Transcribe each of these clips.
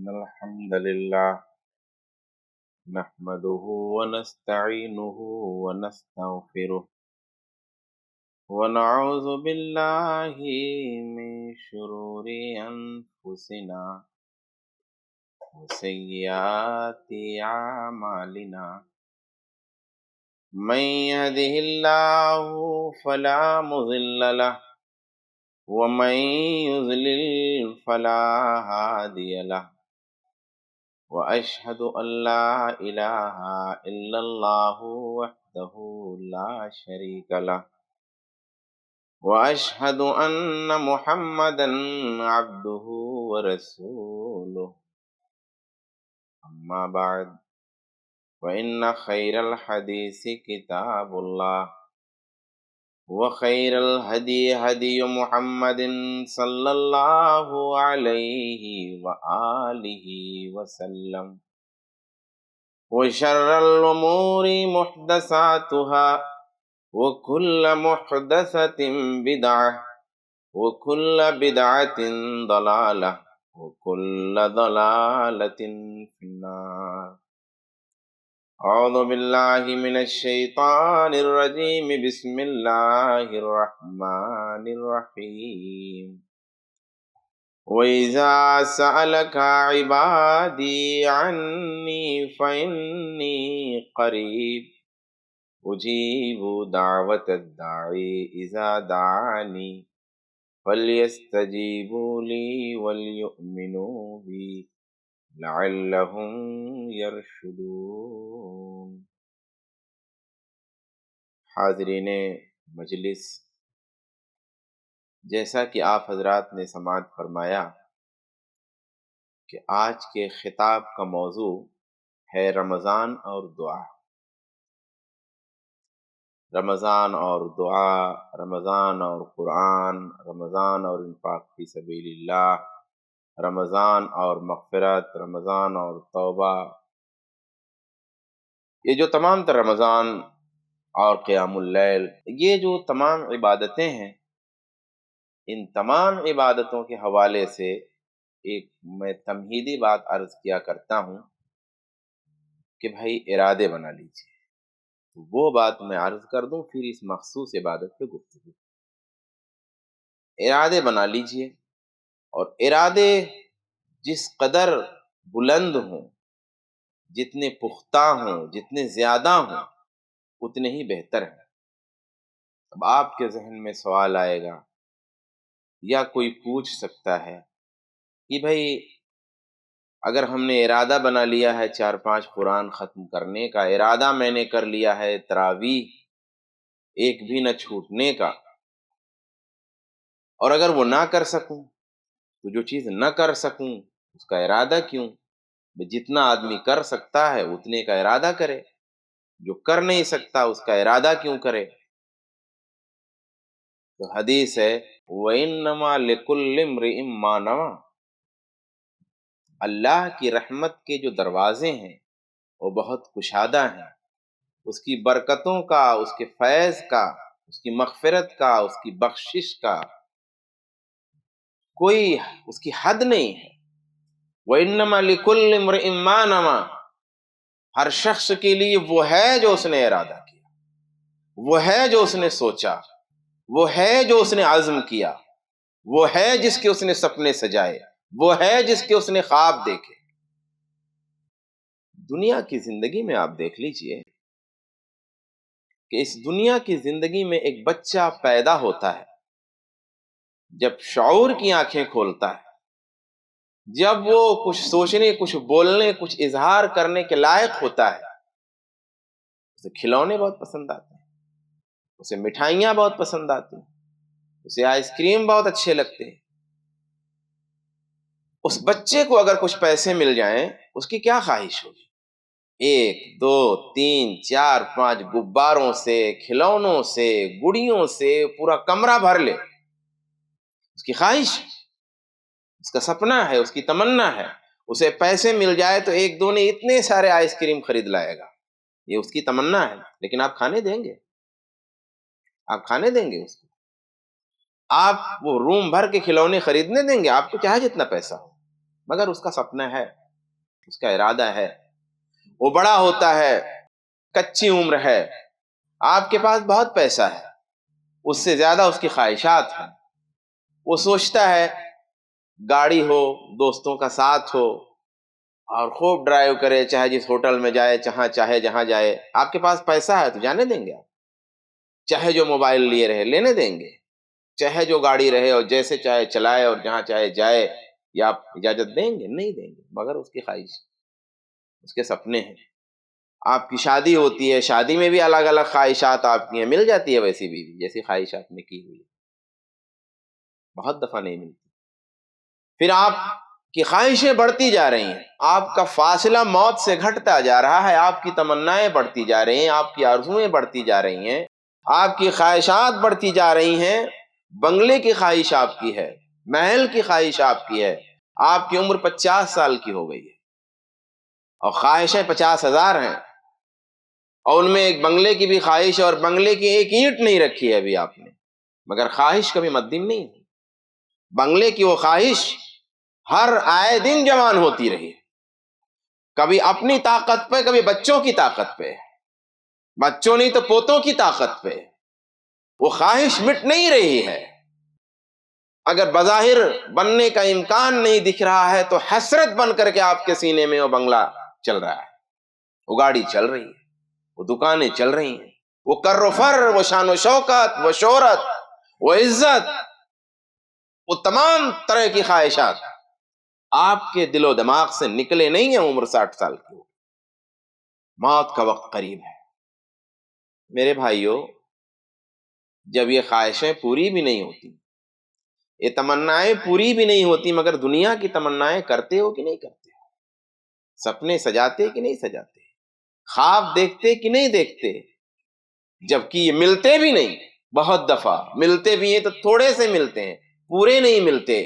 إن الحمد لله نحمده ونستعينه ونستغفره ونعوذ بالله من شرور أنفسنا وسيئات أعمالنا من يهده الله فلا مضل له ومن يضلل فلا هادي له وأشهد أن لا إله إلا الله وحده لا شريك له وأشهد أن محمدا عبده ورسوله أما بعد فإن خير الحديث كتاب الله وخير الهدي هدي محمد صلى الله عليه وآله وسلم وشر الأمور محدثاتها وكل محدثة بدعة وكل بدعة ضلالة وكل ضلالة في النار. أعوذ بالله من الشيطان الرجيم. بسم الله الرحمن الرحيم. وَإِذَا سَأَلَكَ عِبَادِي عَنِّي فَإِنِّي قَرِيبٌ أُجِيبُ دَعْوَةَ الدَّاعِ إِذَا دَعَانِ فَلْيَسْتَجِيبُوا لِي وَلْيُؤْمِنُوا بِي لَعَلَّهُمْ يَرْشُدُونَ. حاضرین مجلس، جیسا کہ آپ حضرات نے سماعت فرمایا کہ آج کے خطاب کا موضوع ہے رمضان اور دعا. رمضان اور دعا، رمضان اور قرآن، رمضان اور انفاق فی سبیل اللہ، رمضان اور مغفرت، رمضان اور توبہ. یہ جو تمام تر رمضان اور قیام اللیل، یہ جو تمام عبادتیں ہیں، ان تمام عبادتوں کے حوالے سے ایک میں تمہیدی بات عرض کیا کرتا ہوں کہ بھائی ارادے بنا لیجیے. وہ بات میں عرض کر دوں، پھر اس مخصوص عبادت پہ گفتگو. ارادے بنا لیجیے، اور ارادے جس قدر بلند ہوں، جتنے پختہ ہوں، جتنے زیادہ ہوں، اتنے ہی بہتر ہیں. اب آپ کے ذہن میں سوال آئے گا یا کوئی پوچھ سکتا ہے کہ بھائی اگر ہم نے ارادہ بنا لیا ہے 4-5 قرآن ختم کرنے کا، ارادہ میں نے کر لیا ہے تراویح ایک بھی نہ چھوٹنے کا، اور اگر وہ نہ کر سکوں تو جو چیز نہ کر سکوں اس کا ارادہ کیوں؟ جتنا آدمی کر سکتا ہے اتنے کا ارادہ کرے، جو کر نہیں سکتا اس کا ارادہ کیوں کرے؟ تو حدیث ہے وَإِنَّمَا لِكُلِّ امْرِئٍ مَّا نَوَىٰ. اللہ کی رحمت کے جو دروازے ہیں وہ بہت کشادہ ہیں. اس کی برکتوں کا، اس کے فیض کا، اس کی مغفرت کا، اس کی بخشش کا کوئی اس کی حد نہیں ہے. وَإِنَّمَا لِكُلِّ امْرِئٍ مَّا نَوَىٰ. ہر شخص کے لیے وہ ہے جو اس نے ارادہ کیا، وہ ہے جو اس نے سوچا، وہ ہے جو اس نے عزم کیا، وہ ہے جس کے اس نے سپنے سجائے، وہ ہے جس کے اس نے خواب دیکھے. دنیا کی زندگی میں آپ دیکھ لیجئے کہ اس دنیا کی زندگی میں ایک بچہ پیدا ہوتا ہے، جب شعور کی آنکھیں کھولتا ہے، جب وہ کچھ سوچنے، کچھ بولنے، کچھ اظہار کرنے کے لائق ہوتا ہے، اسے کھلونے بہت پسند آتے ہیں، اسے مٹھائیاں بہت پسند آتی ہیں، اسے آئس کریم بہت اچھے لگتے ہیں. اس بچے کو اگر کچھ پیسے مل جائیں اس کی کیا خواہش ہوگی؟ 1 2 3 4 5 غباروں سے، کھلونوں سے، گڑیوں سے پورا کمرہ بھر لے. اس کی خواہش، اس کا سپنا ہے، اس کی تمنا ہے. اسے پیسے مل جائے تو 1 2 نے اتنے سارے آئس کریم خرید لائے گا. یہ اس کی تمنا ہے، لیکن آپ کھانے دیں گے؟ آپ کھانے دیں گے اس کو؟ آپ وہ روم بھر کے کھلونے خریدنے دیں گے؟ آپ کو چاہے جتنا پیسہ ہو. مگر اس کا سپنا ہے، اس کا ارادہ ہے، وہ بڑا ہوتا ہے، کچی عمر ہے، آپ کے پاس بہت پیسہ ہے، اس سے زیادہ اس کی خواہشات ہیں، وہ سوچتا ہے گاڑی ہو، دوستوں کا ساتھ ہو، اور خوب ڈرائیو کرے، چاہے جس ہوٹل میں جائے، چاہے جہاں جائے۔ آپ کے پاس پیسہ ہے تو جانے دیں گے آپ، چاہے جو موبائل لیے رہے لینے دیں گے، چاہے جو گاڑی رہے اور جیسے چاہے چلائے اور جہاں چاہے جائے، یا آپ اجازت دیں گے؟ نہیں دیں گے، مگر اس کی خواہش، اس کے سپنے ہیں۔ آپ کی شادی ہوتی ہے، شادی میں بھی الگ الگ خواہشات آپ کی ہیں، مل جاتی ہے ویسی بیوی جیسی خواہش آپ نے کی ہوئی ہے؟ بہت دفعہ نہیں ملتی۔ پھر آپ کی خواہشیں بڑھتی جا رہی ہیں، آپ کا فاصلہ موت سے گھٹتا جا رہا ہے، آپ کی تمنائیں بڑھتی جا رہی ہیں، آپ کی آرزویں بڑھتی جا رہی ہیں، آپ کی خواہشات بڑھتی جا رہی ہیں۔ بنگلے کی خواہش آپ کی ہے، محل کی خواہش آپ کی ہے، آپ کی عمر 50 سال کی ہو گئی ہے اور خواہشیں 50,000 ہیں، اور ان میں ایک بنگلے کی بھی خواہش ہے، اور بنگلے کی ایک اینٹ نہیں رکھی ہے ابھی آپ نے، مگر خواہش کبھی مدیم نہیں ہے۔ بنگلے کی وہ خواہش ہر آئے دن جوان ہوتی رہی، کبھی اپنی طاقت پہ، کبھی بچوں کی طاقت پہ، بچوں نہیں تو پوتوں کی طاقت پہ، وہ خواہش مٹ نہیں رہی ہے۔ اگر بظاہر بننے کا امکان نہیں دکھ رہا ہے تو حسرت بن کر کے آپ کے سینے میں وہ بنگلہ چل رہا ہے، وہ گاڑی چل رہی ہے، وہ دکانیں چل رہی ہیں، وہ کر و فر، وہ شان و شوکت، وہ شہرت، وہ عزت، وہ تمام طرح کی خواہشات آپ کے دل و دماغ سے نکلے نہیں ہیں۔ عمر 60 سال کی ہو، موت کا وقت قریب ہے۔ میرے بھائیوں، جب یہ خواہشیں پوری بھی نہیں ہوتی، یہ تمنائیں پوری بھی نہیں ہوتی، مگر دنیا کی تمنائیں کرتے ہو کہ نہیں کرتے؟ سپنے سجاتے کہ نہیں سجاتے؟ خواب دیکھتے کہ نہیں دیکھتے؟ جبکہ یہ ملتے بھی نہیں، بہت دفعہ ملتے بھی ہیں تو تھوڑے سے ملتے ہیں، پورے نہیں ملتے۔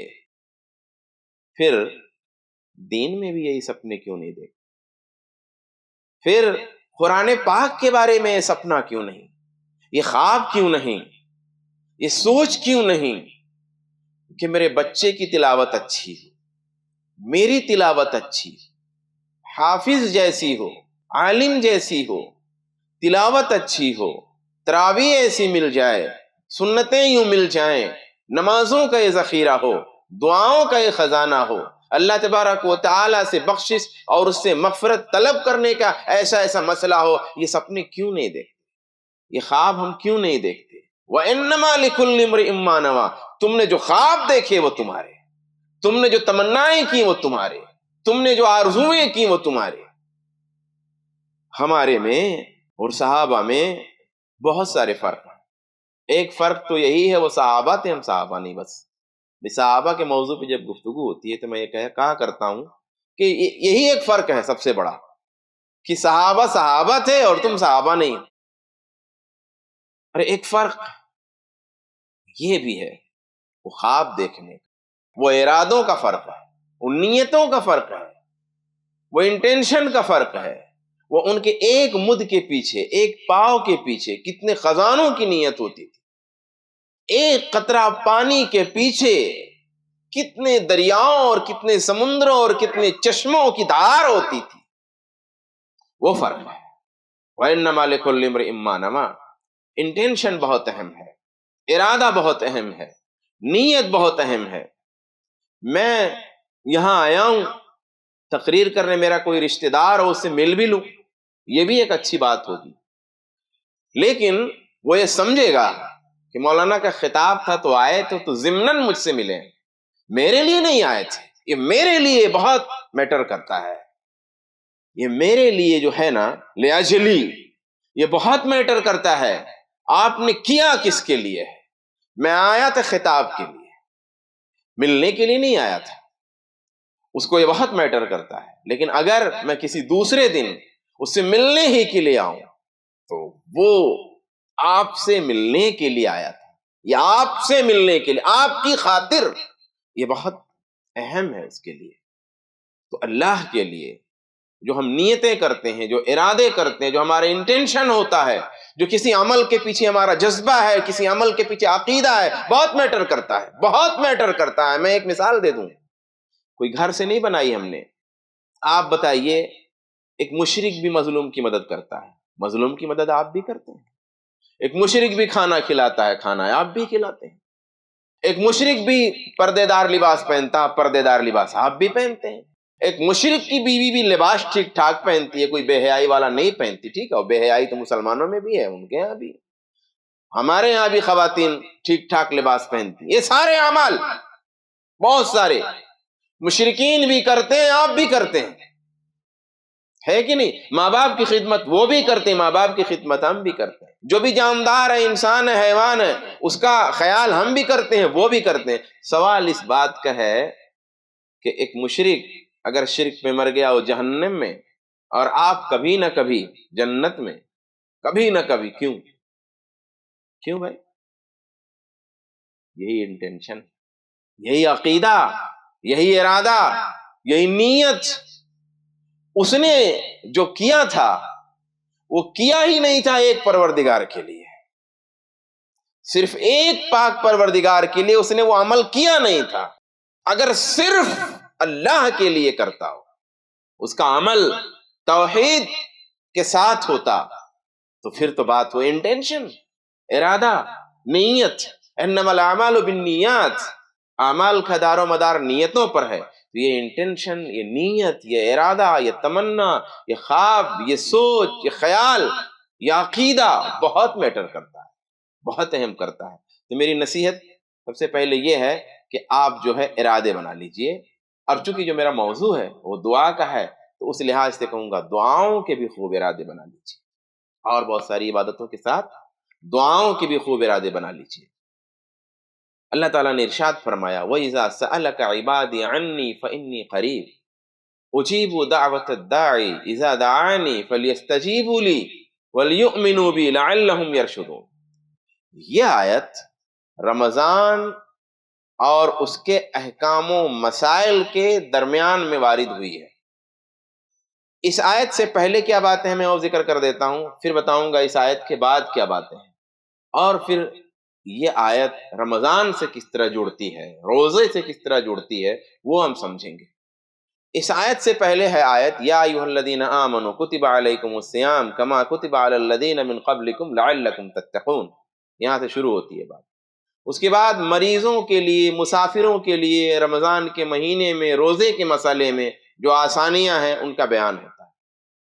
پھر دین میں بھی یہی سپنے کیوں نہیں دیکھتے؟ پھر قرآن پاک کے بارے میں یہ سپنا کیوں نہیں، یہ خواب کیوں نہیں، یہ سوچ کیوں نہیں کہ میرے بچے کی تلاوت اچھی ہو، میری تلاوت اچھی، حافظ جیسی ہو، عالم جیسی ہو، تلاوت اچھی ہو، تراویح ایسی مل جائے، سنتیں یوں مل جائیں، نمازوں کا یہ ذخیرہ ہو، دعاؤں کا یہ خزانہ ہو، اللہ تبارک و تعالی سے بخشش اور اس سے مغفرت طلب کرنے کا ایسا مسئلہ ہو۔ یہ سپنے کیوں نہیں دیکھتے؟ یہ خواب ہم کیوں نہیں دیکھتے؟ وَإِنَّمَا لِكُلِّ امْرِئٍ مَّا نَوَىٰ، تم نے جو خواب دیکھے وہ تمہارے، تم نے جو تمنائیں کی وہ تمہارے، تم نے جو آرزویں کی وہ تمہارے۔ ہمارے میں اور صحابہ میں بہت سارے فرق ہیں۔ ایک فرق تو یہی ہے، وہ صحابہ تھے، ہم صحابہ نہیں۔ بس صحابہ کے موضوع پہ جب گفتگو ہوتی ہے تو میں یہ کہا کرتا ہوں کہ یہی ایک فرق ہے سب سے بڑا، کہ صحابہ تھے اور تم صحابہ نہیں۔ اور ایک فرق یہ بھی ہے، وہ خواب دیکھنے، وہ ارادوں کا فرق ہے، وہ نیتوں کا فرق ہے، وہ انٹینشن کا فرق ہے، وہ ان کے ایک مد کے پیچھے، ایک پاؤ کے پیچھے کتنے خزانوں کی نیت ہوتی تھی، ایک قطرہ پانی کے پیچھے کتنے دریاؤں اور کتنے سمندروں اور کتنے چشموں کی دھار ہوتی تھی، وہ فرق ہے۔ وَإِنَّمَا لِكُلِّ امْرِئٍ مَّا نَوَىٰ، انٹینشن بہت اہم ہے، ارادہ بہت اہم ہے، نیت بہت اہم ہے۔ میں یہاں آیا ہوں تقریر کرنے، میرا کوئی رشتہ دار ہو، اس سے مل بھی لوں، یہ بھی ایک اچھی بات ہوگی، لیکن وہ یہ سمجھے گا کہ مولانا کا خطاب تھا تو آئے تو ضمناً مجھ سے ملے، میرے لیے نہیں آئے تھے۔ یہ میرے لیے بہت میٹر کرتا ہے، یہ میرے لیے جو ہے نا لیاجلی، یہ بہت میٹر کرتا ہے۔ آپ نے کیا کس کے لیے؟ میں آیا تھا خطاب کے لیے، ملنے کے لیے نہیں آیا تھا، اس کو یہ بہت میٹر کرتا ہے۔ لیکن اگر میں کسی دوسرے دن اس سے ملنے ہی کے لیے آؤں تو وہ آپ سے ملنے کے لیے آیا تھا، یا آپ سے ملنے کے لیے، آپ کی خاطر، یہ بہت اہم ہے اس کے لیے۔ تو اللہ کے لیے جو ہم نیتیں کرتے ہیں، جو ارادے کرتے ہیں، جو ہمارا انٹینشن ہوتا ہے، جو کسی عمل کے پیچھے ہمارا جذبہ ہے، کسی عمل کے پیچھے عقیدہ ہے، بہت میٹر کرتا ہے، بہت میٹر کرتا ہے۔ میں ایک مثال دے دوں، کوئی گھر سے نہیں بنائی ہم نے. آپ بتائیے ایک مشرک بھی مظلوم کی مدد کرتا ہے، مظلوم کی مدد آپ بھی کرتے ہیں. ایک مشرک بھی کھانا کھلاتا ہے، کھانا آپ بھی کھلاتے ہیں. ایک مشرک بھی پردے دار لباس پہنتا ہے، پردے دار لباس آپ بھی پہنتے ہیں. ایک مشرک کی بیوی بھی لباس ٹھیک ٹھاک پہنتی ہے، کوئی بے حیائی والا نہیں پہنتی. ٹھیک ہے، اور بے حیائی تو مسلمانوں میں بھی ہے، ان کے ہاں بھی، ہمارے یہاں بھی خواتین ٹھیک ٹھاک لباس پہنتی. یہ سارے اعمال بہت سارے مشرکین بھی کرتے ہیں، آپ بھی کرتے ہیں، ہے کہ نہیں؟ ماں باپ کی خدمت وہ بھی کرتے ہیں، ماں باپ کی خدمت ہم بھی کرتے ہیں. جو بھی جاندار ہے، انسان ہے، حیوان ہے، اس کا خیال ہم بھی کرتے ہیں، وہ بھی کرتے ہیں. سوال اس بات کا ہے کہ ایک مشرک اگر شرک میں مر گیا وہ جہنم میں، اور آپ کبھی نہ کبھی جنت میں، کبھی نہ کبھی. کیوں بھائی؟ یہی انٹینشن، یہی عقیدہ، یہی ارادہ، یہی نیت. اس نے جو کیا تھا وہ کیا ہی نہیں تھا ایک پروردگار کے لیے، صرف ایک پاک پروردگار کے لیے اس نے وہ عمل کیا نہیں تھا. اگر صرف اللہ کے لیے کرتا ہو، اس کا عمل توحید کے ساتھ ہوتا، تو پھر تو بات ہو انٹینشن، ارادہ، نیت. انما الاعمال بالنیات، اعمال کا دار و مدار نیتوں پر ہے. تو یہ انٹینشن، یہ نیت، یہ ارادہ، یہ تمنا، یہ خواب، یہ سوچ، یہ خیال، یہ عقیدہ بہت میٹر کرتا ہے، بہت اہم کرتا ہے. تو میری نصیحت سب سے پہلے یہ ہے کہ آپ جو ہے ارادے بنا لیجئے. اور چونکہ جو میرا موضوع ہے وہ دعا کا ہے، تو اس لحاظ سے کہوں گا دعاؤں کے بھی خوب ارادے بنا لیجئے، اور بہت ساری عبادتوں کے ساتھ دعاؤں کے بھی خوب ارادے بنا لیجئے. اللہ تعالیٰ نے ارشاد فرمایا وَإِذَا سَأَلَكَ عِبَادِي عَنِّي فَإِنِّي قَرِيبٌ أُجِيبُ دَعْوَةَ الدَّاعِ إِذَا دَعَانِي فَلْيَسْتَجِيبُوا لِي وَلْيُؤْمِنُوا بِي لَعَلَّهُمْ يَرْشُدُونَ. یہ آیت رمضان اور اس کے احکام و مسائل کے درمیان میں وارد ہوئی ہے. اس آیت سے پہلے کیا باتیں ہیں میں اور ذکر کر دیتا ہوں، پھر بتاؤں گا اس آیت کے بعد کیا باتیں ہیں، اور پھر یہ آیت رمضان سے کس طرح جڑتی ہے، روزے سے کس طرح جڑتی ہے، وہ ہم سمجھیں گے. اس آیت سے پہلے ہے آیت یا ایھا الذین آمنوا کتب علیکم الصیام کما کتب علی الذین من قبلکم لعلکم تتقون. یہاں سے شروع ہوتی ہے بات. اس کے بعد مریضوں کے لیے، مسافروں کے لیے رمضان کے مہینے میں روزے کے مسئلے میں جو آسانیاں ہیں ان کا بیان ہوتا ہے.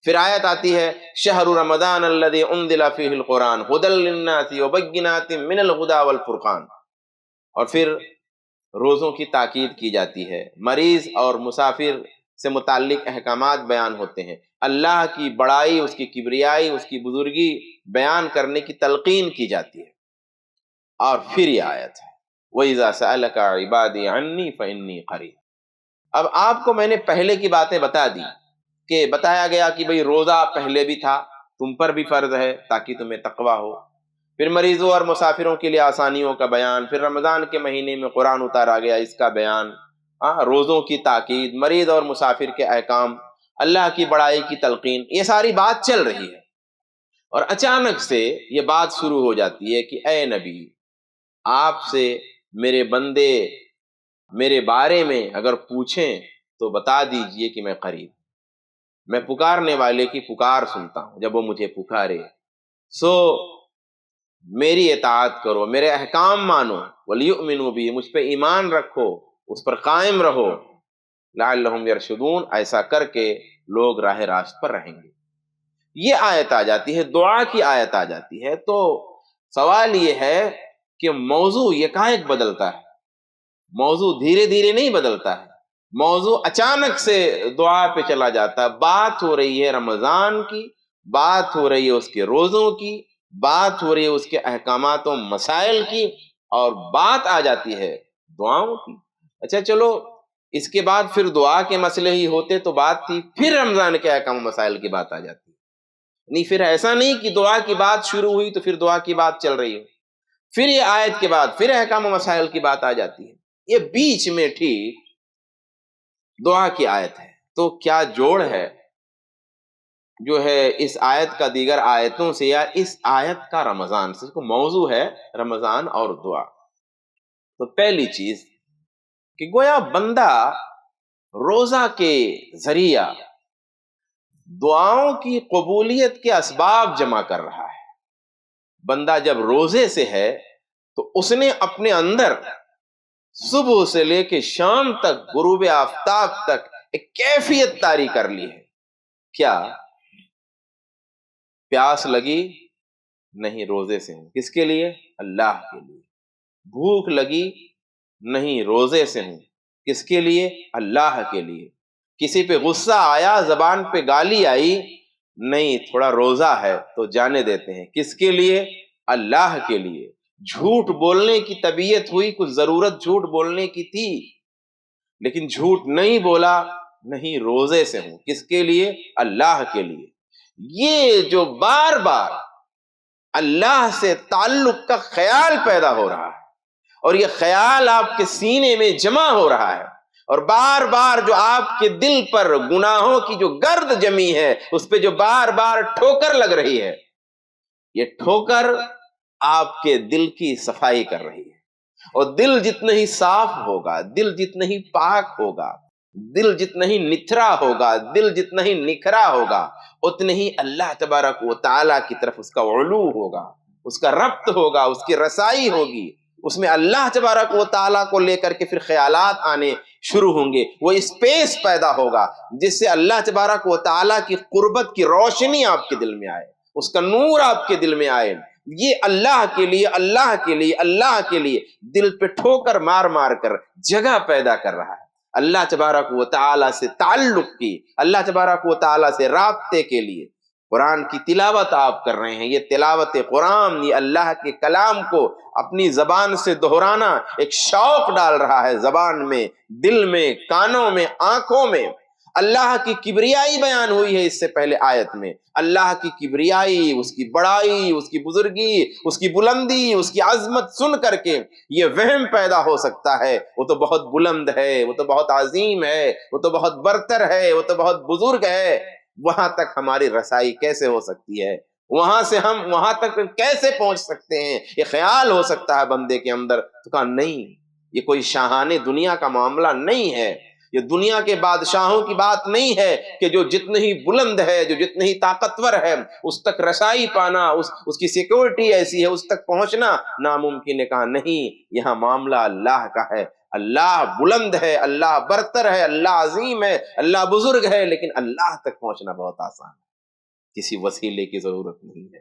پھر آیت آتی ہے شہر رمضان الذی انزل فیہ القرآن ھدی للناس وبینات من الھدی والفرقان. اور پھر روزوں کی تاکید کی جاتی ہے، مریض اور مسافر سے متعلق احکامات بیان ہوتے ہیں، اللہ کی بڑائی، اس کی کبریائی، اس کی بزرگی بیان کرنے کی تلقین کی جاتی ہے. اور پھر یہ آیت ہے وَإِذَا سَأَلَكَ عِبَادِي عَنِّي فَإِنِّي قَرِيبٌ. اب آپ کو میں نے پہلے کی باتیں بتا دی کہ بتایا گیا کہ بھئی روزہ پہلے بھی تھا، تم پر بھی فرض ہے تاکہ تمہیں تقویٰ ہو. پھر مریضوں اور مسافروں کے لیے آسانیوں کا بیان، پھر رمضان کے مہینے میں قرآن اتارا گیا، اس کا بیان، روزوں کی تاکید، مریض اور مسافر کے احکام، اللہ کی بڑائی کی تلقین. یہ ساری بات چل رہی ہے، اور اچانک سے یہ بات شروع ہو جاتی ہے کہ اے نبی، آپ سے میرے بندے میرے بارے میں اگر پوچھیں تو بتا دیجئے کہ میں قریب، میں پکارنے والے کی پکار سنتا ہوں. جب وہ مجھے پکارے سو میری اطاعت کرو، میرے احکام مانو، وَلْيُؤْمِنُوا بِي، مجھ پہ ایمان رکھو، اس پر قائم رہو، لَعَلَّهُمْ يَرْشُدُونَ، ایسا کر کے لوگ راہ راست پر رہیں گے. یہ آیت آ جاتی ہے، دعا کی آیت آ جاتی ہے. تو سوال یہ ہے کہ موضوع یکایک بدلتا ہے، موضوع دھیرے دھیرے نہیں بدلتا ہے، موضوع اچانک سے دعا پہ چلا جاتا ہے. بات ہو رہی ہے رمضان کی، بات ہو رہی ہے اس کے روزوں کی، بات ہو رہی ہے اس کے احکامات و مسائل کی، اور بات آ جاتی ہے دعاؤں کی. اچھا چلو، اس کے بعد پھر دعا کے مسئلے ہی ہوتے تو بات تھی، پھر رمضان کے احکام و مسائل کی بات آ جاتی. نہیں، پھر ایسا نہیں کہ دعا کی بات شروع ہوئی تو پھر دعا کی بات چل رہی ہے، پھر یہ آیت کے بعد پھر احکام و مسائل کی بات آ جاتی ہے. یہ بیچ میں ٹھیک دعا کی آیت ہے. تو کیا جوڑ ہے جو ہے اس آیت کا دیگر آیتوں سے، یا اس آیت کا رمضان سے؟ کو موضوع ہے رمضان اور دعا. تو پہلی چیز کہ گویا بندہ روزہ کے ذریعہ دعاؤں کی قبولیت کے اسباب جمع کر رہا ہے۔ بندہ جب روزے سے ہے تو اس نے اپنے اندر صبح سے لے کے شام تک، غروب آفتاب تک ایک کیفیت طاری کر لی ہے۔ کیا پیاس لگی؟ نہیں، روزے سے ہوں، کس کے لیے؟ اللہ کے لیے۔ بھوک لگی؟ نہیں، روزے سے ہوں، کس کے لیے؟ اللہ کے لیے۔ کسی پہ غصہ آیا، زبان پہ گالی آئی؟ نہیں، تھوڑا روزہ ہے تو جانے دیتے ہیں، کس کے لیے؟ اللہ کے لیے۔ جھوٹ بولنے کی طبیعت ہوئی، کچھ ضرورت جھوٹ بولنے کی تھی لیکن جھوٹ نہیں بولا، نہیں، روزے سے ہوں، کس کے لیے؟ اللہ کے لیے۔ یہ جو بار بار اللہ سے تعلق کا خیال پیدا ہو رہا ہے اور یہ خیال آپ کے سینے میں جمع ہو رہا ہے اور بار بار جو آپ کے دل پر گناہوں کی جو گرد جمی ہے اس پہ جو بار بار ٹھوکر لگ رہی ہے، یہ ٹھوکر آپ کے دل کی صفائی کر رہی ہے۔ اور دل جتنا ہی صاف ہوگا، دل جتنا ہی پاک ہوگا، دل جتنا ہی نتھرا ہوگا، دل جتنا ہی نکھرا ہوگا، اتنے ہی اللہ تبارک و تعالیٰ کی طرف اس کا علو ہوگا، اس کا ربط ہوگا، اس کی رسائی ہوگی، اس میں اللہ تبارک و تعالیٰ کو لے کر کے پھر خیالات آنے شروع ہوں گے۔ وہ اسپیس پیدا ہوگا جس سے اللہ تبارک و تعالیٰ کی قربت کی روشنی آپ کے دل میں آئے، اس کا نور آپ کے دل میں آئے۔ یہ اللہ کے لیے، اللہ کے لیے، اللہ کے لیے دل پہ ٹھوکر مار مار کر جگہ پیدا کر رہا ہے۔ اللہ تبارک و تعالیٰ سے تعلق کی، اللہ تبارک و تعالیٰ سے رابطے کے لیے قرآن کی تلاوت آپ کر رہے ہیں۔ یہ تلاوت قرآن، یہ اللہ کے کلام کو اپنی زبان سے دہرانا ایک شوق ڈال رہا ہے زبان میں، دل میں، کانوں میں، آنکھوں میں۔ اللہ کی کبریائی بیان ہوئی ہے اس سے پہلے آیت میں۔ اللہ کی کبریائی، اس کی بڑائی، اس کی بزرگی، اس کی بلندی، اس کی عظمت سن کر کے یہ وہم پیدا ہو سکتا ہے وہ تو بہت بلند ہے، وہ تو بہت عظیم ہے، وہ تو بہت برتر ہے، وہ تو بہت بزرگ ہے۔ وہاں تک ہماری رسائی کیسے ہو سکتی ہے؟ وہاں سے ہم وہاں تک کیسے پہنچ سکتے ہیں؟ یہ خیال ہو سکتا ہے بندے کے اندر؟ تو کہا نہیں، یہ کوئی شاہانہ دنیا کا معاملہ نہیں ہے، یہ دنیا کے بادشاہوں کی بات نہیں ہے کہ جو جتنے ہی بلند ہے، جو جتنے ہی طاقتور ہے، اس تک رسائی پانا، اس کی سیکورٹی ایسی ہے، اس تک پہنچنا ناممکن ہے۔ کہا نہیں، یہاں معاملہ اللہ کا ہے۔ اللہ بلند ہے، اللہ برتر ہے، اللہ عظیم ہے، اللہ بزرگ ہے، لیکن اللہ تک پہنچنا بہت آسان ہے۔ کسی وسیلے کی ضرورت نہیں ہے،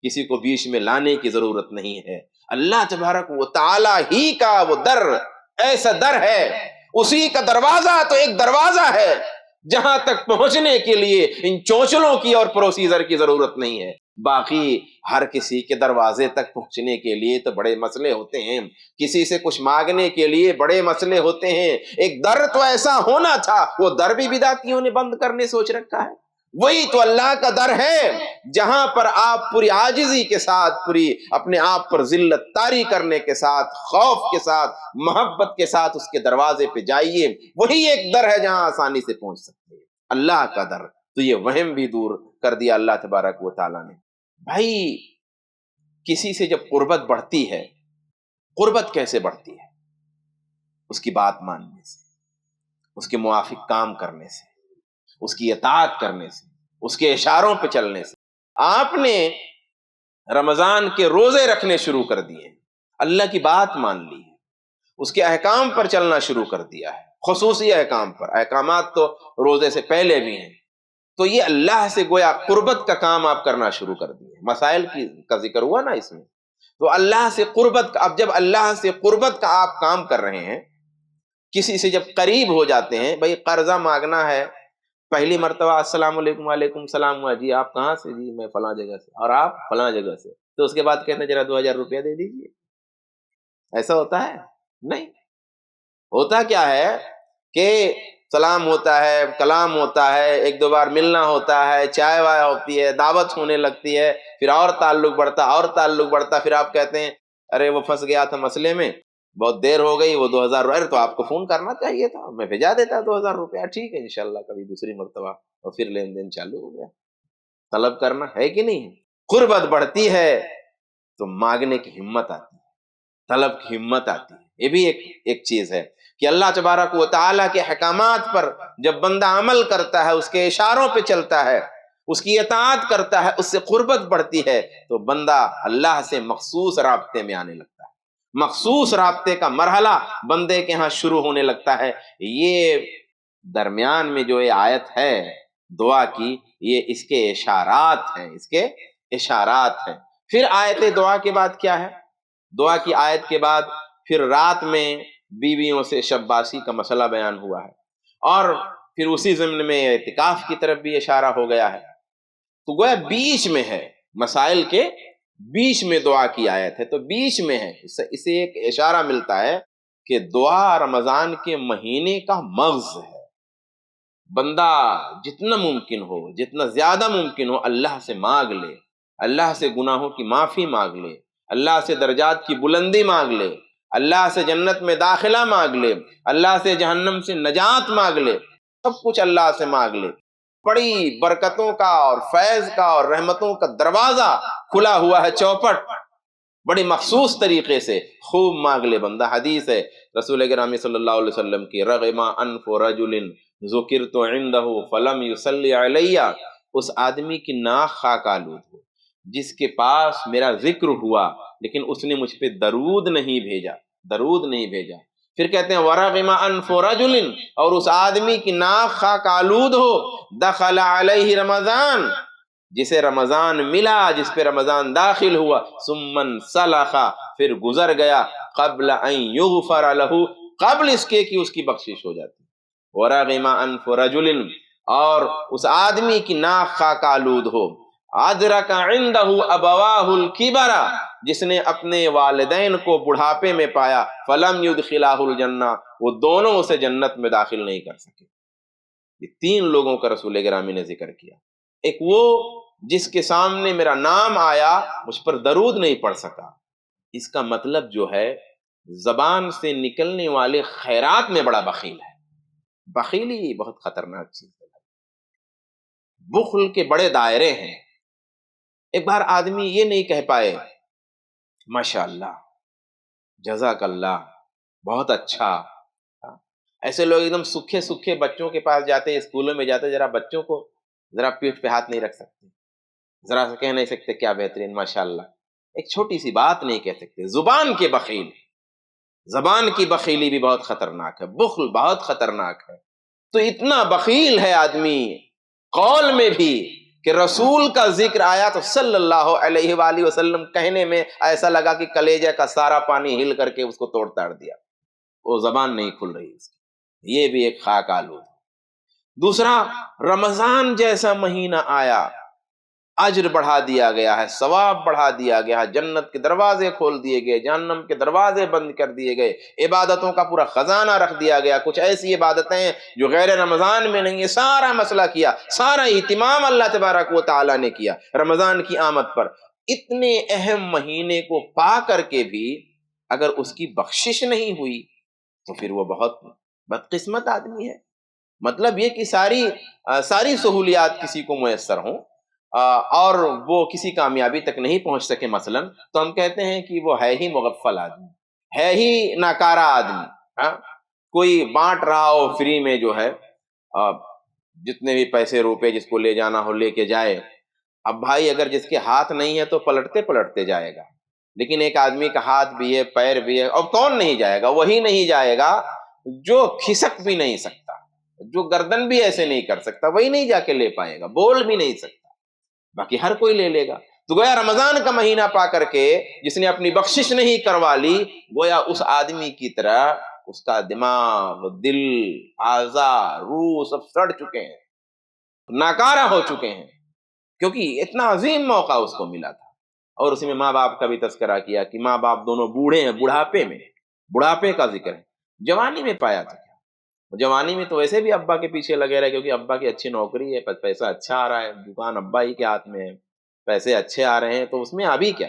کسی کو بیچ میں لانے کی ضرورت نہیں ہے۔ اللہ تبارک و تعالی ہی کا وہ در ایسا در ہے، اسی کا دروازہ تو ایک دروازہ ہے جہاں تک پہنچنے کے لیے ان چونچلوں کی اور پروسیجر کی ضرورت نہیں ہے۔ باقی ہر کسی کے دروازے تک پہنچنے کے لیے تو بڑے مسئلے ہوتے ہیں، کسی سے کچھ مانگنے کے لیے بڑے مسئلے ہوتے ہیں۔ ایک در تو ایسا ہونا تھا، وہ در بھی بدعتیوں نے بند کرنے سوچ رکھا ہے۔ وہی تو اللہ کا در ہے جہاں پر آپ پوری عاجزی کے ساتھ، پوری اپنے آپ پر ذلت طاری کرنے کے ساتھ، خوف کے ساتھ، محبت کے ساتھ اس کے دروازے پہ جائیے۔ وہی ایک در ہے جہاں آسانی سے پہنچ سکتے ہیں، اللہ کا در۔ تو یہ وہم بھی دور کر دیا اللہ تبارک و تعالیٰ نے۔ بھائی، کسی سے جب قربت بڑھتی ہے، قربت کیسے بڑھتی ہے؟ اس کی بات ماننے سے، اس کے موافق کام کرنے سے، اس کی اطاعت کرنے سے، اس کے اشاروں پہ چلنے سے۔ آپ نے رمضان کے روزے رکھنے شروع کر دیے، اللہ کی بات مان لی ہے، اس کے احکام پر چلنا شروع کر دیا ہے، خصوصی احکام پر۔ احکامات تو روزے سے پہلے بھی ہیں، تو یہ اللہ سے گویا قربت کا کام آپ کرنا شروع کر دیے۔ مسائل کا ذکر ہوا نا اس میں، تو اللہ سے قربت کا، اب جب اللہ سے قربت کا آپ کام کر رہے ہیں، کسی سے جب قریب ہو جاتے ہیں، بھائی قرضہ مانگنا ہے، پہلی مرتبہ السلام علیکم، وعلیکم السلام ہوا، جی آپ کہاں سے؟ جی میں فلاں جگہ سے، اور آپ فلاں جگہ سے، تو اس کے بعد کہتے ہیں ذرا 2000 روپیہ دے دیجیے۔ ایسا ہوتا ہے؟ نہیں۔ ہوتا کیا ہے کہ سلام ہوتا ہے، کلام ہوتا ہے، ایک دو بار ملنا ہوتا ہے، چائے وائے ہوتی ہے، دعوت ہونے لگتی ہے، پھر اور تعلق بڑھتا، اور تعلق بڑھتا، پھر آپ کہتے ہیں ارے وہ پھنس گیا تھا مسئلے میں، بہت دیر ہو گئی، وہ 2000 روپئے، تو آپ کو فون کرنا چاہیے تھا، میں بھیجا دیتا 2000 روپیہ، ٹھیک ہے انشاءاللہ کبھی دوسری مرتبہ، اور پھر لین دین چالو ہو گیا۔ طلب کرنا ہے کہ نہیں؟ قربت بڑھتی ہے تو مانگنے کی ہمت آتی ہے، طلب کی ہمت آتی ہے، یہ بھی ایک چیز ہے۔ کہ اللہ تبارک و تعالیٰ کے احکامات پر جب بندہ عمل کرتا ہے، اس کے اشاروں پہ چلتا ہے، اس کی اطاعت کرتا ہے، اس سے قربت بڑھتی ہے، تو بندہ اللہ سے مخصوص رابطے میں آنے لگتا ہے، مخصوص رابطے کا مرحلہ بندے کے ہاں شروع ہونے لگتا ہے۔ یہ درمیان میں جو یہ آیت ہے دعا کی، یہ اس کے اشارات ہیں، اس کے اشارات ہیں۔ پھر آیت دعا کے بعد کیا ہے؟ دعا کی آیت کے بعد پھر رات میں بیویوں سے شب باسی کا مسئلہ بیان ہوا ہے، اور پھر اسی ضمن میں اعتکاف کی طرف بھی اشارہ ہو گیا ہے۔ تو گویا بیچ میں ہے، مسائل کے بیچ میں دعا کی آیت ہے، تو بیچ میں ہے، اسے ایک اشارہ ملتا ہے کہ دعا رمضان کے مہینے کا مغز ہے۔ بندہ جتنا ممکن ہو، جتنا زیادہ ممکن ہو، اللہ سے مانگ لے، اللہ سے گناہوں کی معافی مانگ لے، اللہ سے درجات کی بلندی مانگ لے، اللہ سے جنت میں داخلہ مانگ لے، اللہ سے جہنم سے نجات مانگ لے، سب کچھ اللہ سے مانگ لے۔ بڑی برکتوں کا اور فیض کا اور رحمتوں کا دروازہ کھلا ہوا ہے، چوپٹ بڑی مخصوص طریقے سے خوب مانگ لے بندہ۔ حدیث ہے رسول گرامی صلی اللہ علیہ وسلم کی، رغم انف رجل ذکرت عنده فلم یصلی علیہ، اس آدمی کی ناک خاک آلود ہو جس کے پاس میرا ذکر ہوا لیکن اس نے مجھ پہ درود نہیں بھیجا، درود نہیں بھیجا۔ پھر کہتے ہیں ورغم انف رجل، اور اس آدمی کی ناک خاک آلود ہو، دخل علیہ رمضان، جسے رمضان ملا، جس پہ رمضان داخل ہوا، ثم انسلخ، پھر گزر گیا، قبل ان یغفر له، قبل اس کے کہ اس کی بخشش ہو جاتی۔ ورغم انف رجل، اور اس آدمی کی ناک خاک آلود ہو، ادرک عنده ابواہ الکبر، جس نے اپنے والدین کو بڑھاپے میں پایا، فلم یدخلہ الجنہ، وہ دونوں اسے جنت میں داخل نہیں کر سکے۔ یہ تین لوگوں کا رسول گرامی نے ذکر کیا۔ ایک وہ جس کے سامنے میرا نام آیا، مجھ پر درود نہیں پڑھ سکا، اس کا مطلب جو ہے زبان سے نکلنے والے خیرات میں بڑا بخیل ہے۔ بخیلی بہت خطرناک چیز ہے، بخل کے بڑے دائرے ہیں۔ ایک بار آدمی یہ نہیں کہہ پائے ماشاء اللہ، جزاک اللہ، بہت اچھا۔ ایسے لوگ ایک دم سکھے سکھے بچوں کے پاس جاتے، اسکولوں میں جاتے، ذرا بچوں کو ذرا پیٹھ پہ ہاتھ نہیں رکھ سکتے، ذرا سے کہہ نہیں سکتے کیا بہترین ماشاء اللہ، ایک چھوٹی سی بات نہیں کہہ سکتے۔ زبان کے بخیل، زبان کی بخیلی بھی بہت خطرناک ہے، بخل بہت خطرناک ہے۔ تو اتنا بخیل ہے آدمی قول میں بھی کہ رسول کا ذکر آیا تو صلی اللہ علیہ وآلہ وسلم کہنے میں ایسا لگا کہ کلیجہ کا سارا پانی ہل کر کے اس کو توڑ تاڑ دیا، وہ زبان نہیں کھل رہی اس کی۔ یہ بھی ایک خاک آلود۔ دوسرا، رمضان جیسا مہینہ آیا، اجر بڑھا دیا گیا ہے، ثواب بڑھا دیا گیا ہے، جنت کے دروازے کھول دیے گئے، جہنم کے دروازے بند کر دیے گئے، عبادتوں کا پورا خزانہ رکھ دیا گیا۔ کچھ ایسی عبادتیں ہیں جو غیر رمضان میں نہیں، سارا مسئلہ کیا، سارا اہتمام اللہ تبارک و تعالیٰ نے کیا رمضان کی آمد پر۔ اتنے اہم مہینے کو پا کر کے بھی اگر اس کی بخشش نہیں ہوئی تو پھر وہ بہت بدقسمت آدمی ہے۔ مطلب یہ کہ ساری سہولیات کسی کو میسر ہوں اور وہ کسی کامیابی تک نہیں پہنچ سکے مثلا، تو ہم کہتے ہیں کہ وہ ہے ہی مغفل آدمی، ہے ہی ناکارہ آدمی۔ کوئی بانٹ رہا ہو فری میں، جو ہے جتنے بھی پیسے روپے جس کو لے جانا ہو لے کے جائے۔ اب بھائی اگر جس کے ہاتھ نہیں ہے تو پلٹتے پلٹتے جائے گا، لیکن ایک آدمی کا ہاتھ بھی ہے، پیر بھی ہے، اور کون نہیں جائے گا؟ وہی نہیں جائے گا جو کھسک بھی نہیں سکتا، جو گردن بھی ایسے نہیں کر سکتا، وہی نہیں جا کے لے پائے گا، بول بھی نہیں سکتا، باقی ہر کوئی لے لے گا۔ تو گویا رمضان کا مہینہ پا کر کے جس نے اپنی بخشش نہیں کروا لی، گویا اس آدمی کی طرح اس کا دماغ، دل، اعضاء، روح سب سڑ چکے ہیں، ناکارہ ہو چکے ہیں، کیونکہ اتنا عظیم موقع اس کو ملا تھا۔ اور اسی میں ماں باپ کا بھی تذکرہ کیا کہ ماں باپ دونوں بوڑھے ہیں، بڑھاپے میں، بڑھاپے کا ذکر ہے۔ جوانی میں پایا تھا کیا؟ جوانی میں تو ویسے بھی ابا کے پیچھے لگے رہے، کیونکہ ابا کی اچھی نوکری ہے، پیسہ اچھا آ رہا ہے، دکان ابا ہی کے ہاتھ میں ہے، پیسے اچھے آ رہے ہیں، تو اس میں ابھی کیا؟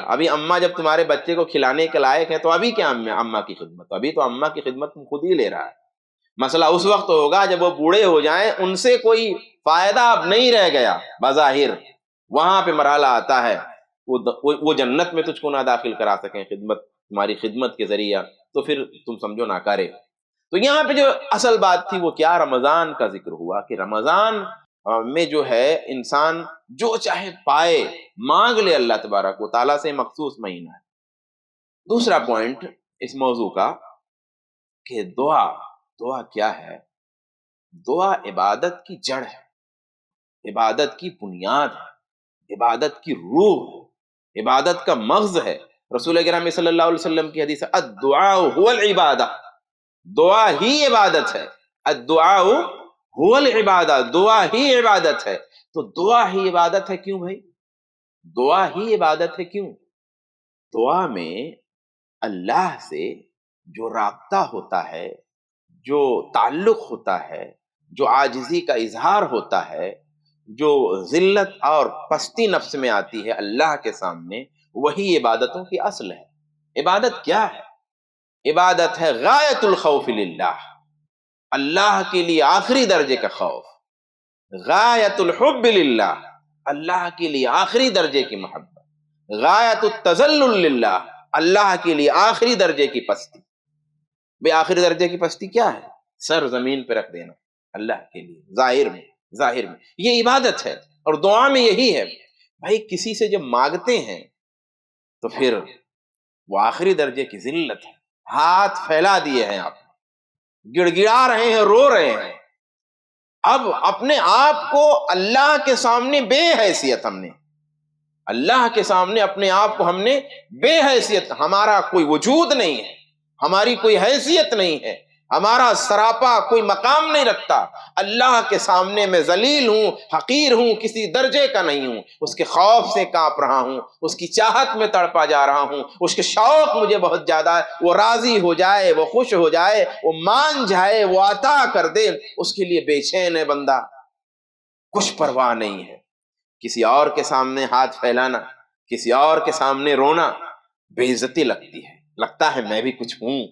ابھی اماں جب تمہارے بچے کو کھلانے کے لائق ہے تو ابھی کیا اماں کی خدمت؟ ابھی تو اماں کی خدمت تم خود ہی لے رہا ہے۔ مسئلہ اس وقت ہوگا جب وہ بوڑھے ہو جائیں، ان سے کوئی فائدہ اب نہیں رہ گیا بظاہر، وہاں پہ مرحلہ آتا ہے وہ جنت میں تجھ کو نہ داخل کرا سکیں، تمہاری خدمت کے ذریعہ تو پھر تم سمجھو ناکارے۔ تو یہاں پہ جو اصل بات تھی وہ کیا؟ رمضان کا ذکر ہوا کہ رمضان میں جو ہے انسان جو چاہے پائے، مانگ لے اللہ تبارک و تعالیٰ سے، مخصوص مہینہ ہے۔ دوسرا پوائنٹ اس موضوع کا کہ دعا کیا ہے؟ دعا عبادت کی جڑ ہے، عبادت کی بنیاد ہے، عبادت کی روح ہے، عبادت کا مغز ہے۔ رسول اکرم صلی اللہ علیہ وسلم کی حدیث ہے الدعاء هو العبادہ، دعا ہی عبادت ہے۔ الدعاء هو العبادہ، دعا ہی عبادت ہے۔ تو دعا ہی عبادت ہے کیوں بھائی؟ دعا ہی عبادت ہے کیوں؟ دعا میں اللہ سے جو رابطہ ہوتا ہے، جو تعلق ہوتا ہے، جو عاجزی کا اظہار ہوتا ہے، جو ذلت اور پستی نفس میں آتی ہے اللہ کے سامنے، وہی عبادتوں کی اصل ہے۔ عبادت کیا ہے؟ عبادت ہے غایت الخوف للہ، اللہ کے لیے آخری درجے کا خوف، غایت الحب للہ، اللہ کے لیے آخری درجے کی محبت، غایت التذلل للہ، اللہ کے لیے آخری درجے کی پستی۔ بے آخری درجے کی پستی کیا ہے؟ سر زمین پہ رکھ دینا اللہ کے لیے، ظاہر میں یہ عبادت ہے۔ اور دعا میں یہی ہے بھائی، کسی سے جب مانگتے ہیں تو پھر وہ آخری درجے کی ذلت ہے، ہاتھ پھیلا دیے ہیں آپ، گڑ گڑا رہے ہیں، رو رہے ہیں۔ اب اپنے آپ کو اللہ کے سامنے بے حیثیت، ہم نے اللہ کے سامنے اپنے آپ کو ہم نے بے حیثیت، ہمارا کوئی وجود نہیں ہے، ہماری کوئی حیثیت نہیں ہے، ہمارا سراپا کوئی مقام نہیں رکھتا۔ اللہ کے سامنے میں ذلیل ہوں، حقیر ہوں، کسی درجے کا نہیں ہوں، اس کے خوف سے کانپ رہا ہوں، اس کی چاہت میں تڑپا جا رہا ہوں، اس کے شوق مجھے بہت زیادہ ہے، وہ راضی ہو جائے، وہ خوش ہو جائے، وہ مان جائے، وہ عطا کر دے، اس کے لیے بے چین ہے بندہ، کچھ پرواہ نہیں ہے۔ کسی اور کے سامنے ہاتھ پھیلانا، کسی اور کے سامنے رونا بے عزتی لگتی ہے، لگتا ہے میں بھی کچھ ہوں۔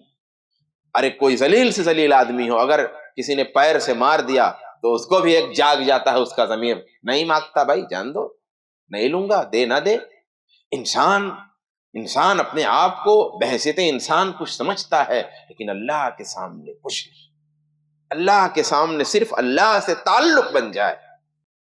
ارے کوئی ذلیل سے ذلیل آدمی ہو، اگر کسی نے پیر سے مار دیا تو اس کو بھی ایک جاگ جاتا ہے اس کا ضمیر، نہیں مانگتا بھائی جان دو، نہیں لوں گا، دے نہ دے۔ انسان اپنے آپ کو بحیثیت انسان کچھ سمجھتا ہے، لیکن اللہ کے سامنے کچھ نہیں۔ اللہ کے سامنے صرف اللہ سے تعلق بن جائے،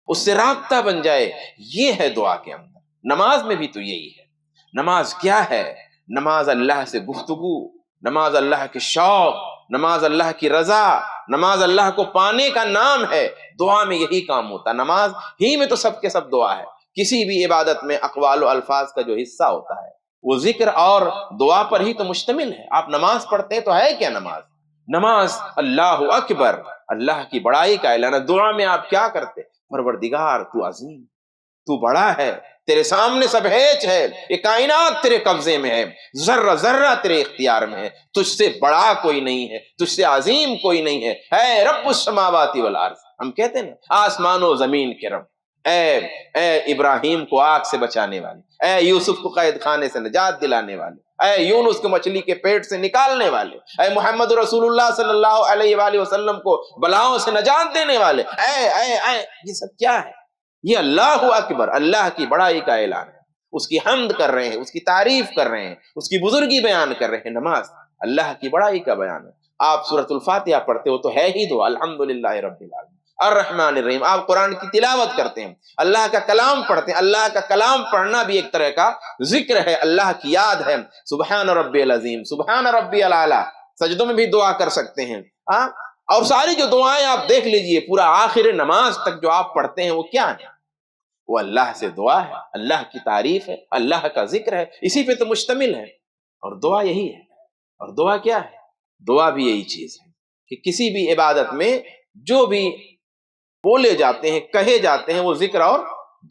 اس سے رابطہ بن جائے، یہ ہے دعا کے اندر۔ نماز میں بھی تو یہی ہے۔ نماز کیا ہے؟ نماز اللہ سے گفتگو، نماز اللہ کے شوق، نماز اللہ کی رضا، نماز اللہ کو پانے کا نام ہے۔ دعا میں یہی کام ہوتا ہے، نماز ہی میں تو سب کے سب دعا ہے۔ کسی بھی عبادت میں اقوال و الفاظ کا جو حصہ ہوتا ہے وہ ذکر اور دعا پر ہی تو مشتمل ہے۔ آپ نماز پڑھتے ہیں تو ہے کیا نماز؟ نماز اللہ اکبر، اللہ کی بڑائی کا اعلان ہے۔ دعا میں آپ کیا کرتے؟ پروردگار تو عظیم، تو بڑا ہے، تیرے سامنے سب ہیچ ہے، یہ کائنات تیرے قبضے میں ہے، ذرہ ذرہ تیرے اختیار میں ہے، تجھ سے بڑا کوئی نہیں ہے، تجھ سے عظیم کوئی نہیں ہے۔ اے رب السماوات والارض، ہم کہتے ہیں نا آسمان و زمین کے رب، اے ابراہیم کو آگ سے بچانے والے، اے یوسف کو قید خانے سے نجات دلانے والے، اے یونس کو مچھلی کے پیٹ سے نکالنے والے، اے محمد رسول اللہ صلی اللہ علیہ وآلہ وسلم کو بلاؤں سے نجات دینے والے، اے یہ سب کیا ہے؟ یہ اللہ اکبر، اللہ کی بڑائی کا اعلان ہے، اس کی حمد کر رہے ہیں، اس کی تعریف کر رہے ہیں، اس کی بزرگی بیان کر رہے ہیں۔ نماز اللہ کی بڑائی کا بیان ہے۔ آپ سورۃ الفاتحہ پڑھتے ہو تو ہے ہی دعا، الحمدللہ رب العالمین الرحمن الرحیم۔ آپ قرآن کی تلاوت کرتے ہیں، اللہ کا کلام پڑھتے ہیں، اللہ کا کلام پڑھنا بھی ایک طرح کا ذکر ہے، اللہ کی یاد ہے۔ سبحان ربی العظیم، سبحان ربی الاعلیٰ، سجدوں میں بھی دعا کر سکتے ہیں۔ اور ساری جو دعائیں آپ دیکھ لیجئے، پورا آخر نماز تک جو آپ پڑھتے ہیں وہ کیا ہے؟ وہ اللہ سے دعا ہے، اللہ کی تعریف ہے، اللہ کا ذکر ہے، اسی پہ تو مشتمل ہے۔ اور دعا یہی ہے۔ اور دعا کیا ہے؟ دعا بھی یہی چیز ہے کہ کسی بھی عبادت میں جو بھی بولے جاتے ہیں، کہے جاتے ہیں، وہ ذکر اور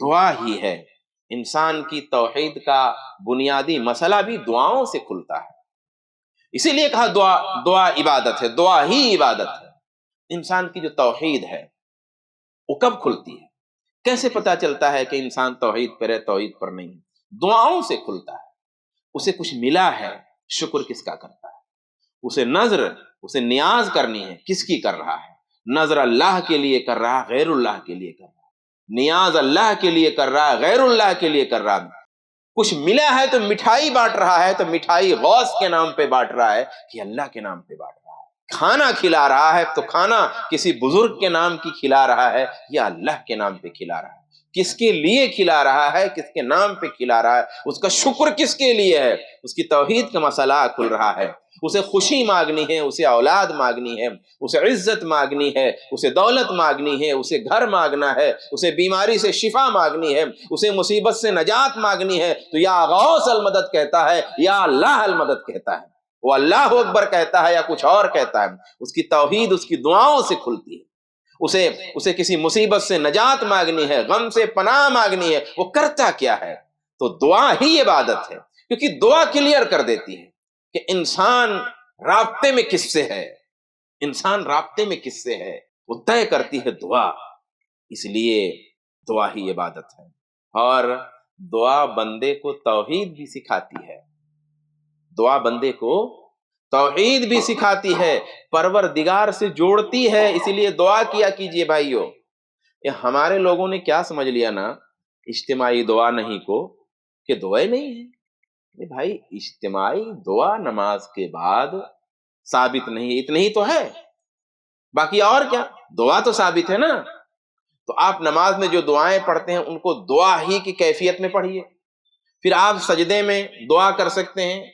دعا ہی ہے۔ انسان کی توحید کا بنیادی مسئلہ بھی دعاؤں سے کھلتا ہے، اسی لیے کہا دعا عبادت ہے، دعا ہی عبادت ہے۔ انسان کی جو توحید ہے وہ کب کھلتی ہے؟ کیسے پتا چلتا ہے کہ انسان توحید پر ہے، توحید پر نہیں؟ دعاؤں سے کھلتا ہے۔ اسے کچھ ملا ہے، شکر کس کا کرتا ہے؟ اسے نیاز کرنی ہے، کس کی کر رہا ہے؟ نظر اللہ کے لیے کر رہا ہے، غیر اللہ کے لیے کر رہا ہے؟ نیاز اللہ کے لیے کر رہا ہے، غیر اللہ کے لیے کر رہا ہے؟ کچھ ملا ہے تو مٹھائی بانٹ رہا ہے، تو مٹھائی غوث کے نام پہ بانٹ رہا ہے کہ اللہ کے نام پہ بانٹ رہا ہے، کھانا کھلا رہا ہے تو کھانا کسی بزرگ کے نام کی کھلا رہا ہے یا اللہ کے نام پہ کھلا رہا ہے، کس کے لیے کھلا رہا ہے، کس کے نام پہ کھلا رہا ہے، اس کا شکر کس کے لیے ہے، اس کی توحید کا مسئلہ کھل رہا ہے، اسے خوشی مانگنی ہے، اسے اولاد مانگنی ہے، اسے عزت مانگنی ہے، اسے دولت مانگنی ہے، اسے گھر مانگنا ہے، اسے بیماری سے شفا مانگنی ہے، اسے مصیبت سے نجات مانگنی ہے، تو یا غوث المدد کہتا ہے یا اللہ المدد کہتا ہے، وہ اللہ اکبر کہتا ہے یا کچھ اور کہتا ہے، اس کی توحید اس کی دعاؤں سے کھلتی ہے، اسے کسی مصیبت سے نجات مانگنی ہے، غم سے پناہ مانگنی ہے، وہ کرتا کیا ہے؟ تو دعا ہی عبادت ہے، کیونکہ دعا کلیئر کر دیتی ہے کہ انسان رابطے میں کس سے ہے، انسان رابطے میں کس سے ہے، وہ طے کرتی ہے دعا، اس لیے دعا ہی عبادت ہے، اور دعا بندے کو توحید بھی سکھاتی ہے، دعا بندے کو توحید بھی سکھاتی ہے، پروردگار سے جوڑتی ہے، اسی لیے دعا کیا کیجئے بھائیو۔ یہ ہمارے لوگوں نے کیا سمجھ لیا نا اجتماعی دعا نہیں کو، کہ دعائیں نہیں ہے، بھائی اجتماعی دعا نماز کے بعد ثابت نہیں ہے، اتنی ہی تو ہے، باقی اور کیا، دعا تو ثابت ہے نا، تو آپ نماز میں جو دعائیں پڑھتے ہیں ان کو دعا ہی کی کیفیت میں پڑھیے، پھر آپ سجدے میں دعا کر سکتے ہیں،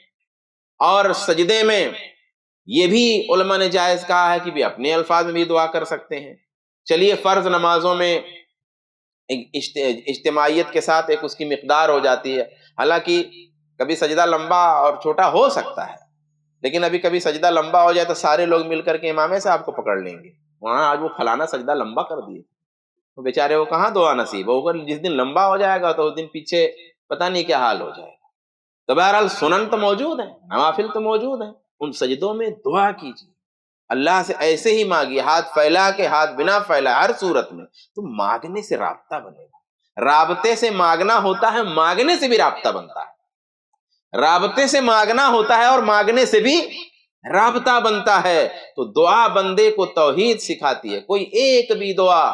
اور سجدے میں یہ بھی علماء نے جائز کہا ہے کہ بھی اپنے الفاظ میں بھی دعا کر سکتے ہیں۔ چلیے فرض نمازوں میں اجتماعیت کے ساتھ ایک اس کی مقدار ہو جاتی ہے، حالانکہ کبھی سجدہ لمبا اور چھوٹا ہو سکتا ہے، لیکن ابھی کبھی سجدہ لمبا ہو جائے تو سارے لوگ مل کر کے امامے صاحب کو پکڑ لیں گے، وہاں آج وہ فلانا سجدہ لمبا کر دیے، تو بیچارے وہ کہاں دعا نصیب ہوگا، جس دن لمبا ہو جائے گا تو اس دن پیچھے پتہ نہیں کیا حال ہو جائے گا۔ تو بہرحال سنن تو موجود ہیں، نوافل تو موجود ہیں، ان سجدوں میں دعا کیجیے، اللہ سے ایسے ہی مانگیے، ہاتھ پھیلا کے ہاتھ بنا پھیلا، ہر صورت میں، تو مانگنے سے رابطہ بنے گا، رابطے سے مانگنا ہوتا ہے، مانگنے سے بھی رابطہ بنتا ہے، رابطے سے مانگنا ہوتا ہے اور مانگنے سے بھی رابطہ بنتا ہے، تو دعا بندے کو توحید سکھاتی ہے، کوئی ایک بھی دعا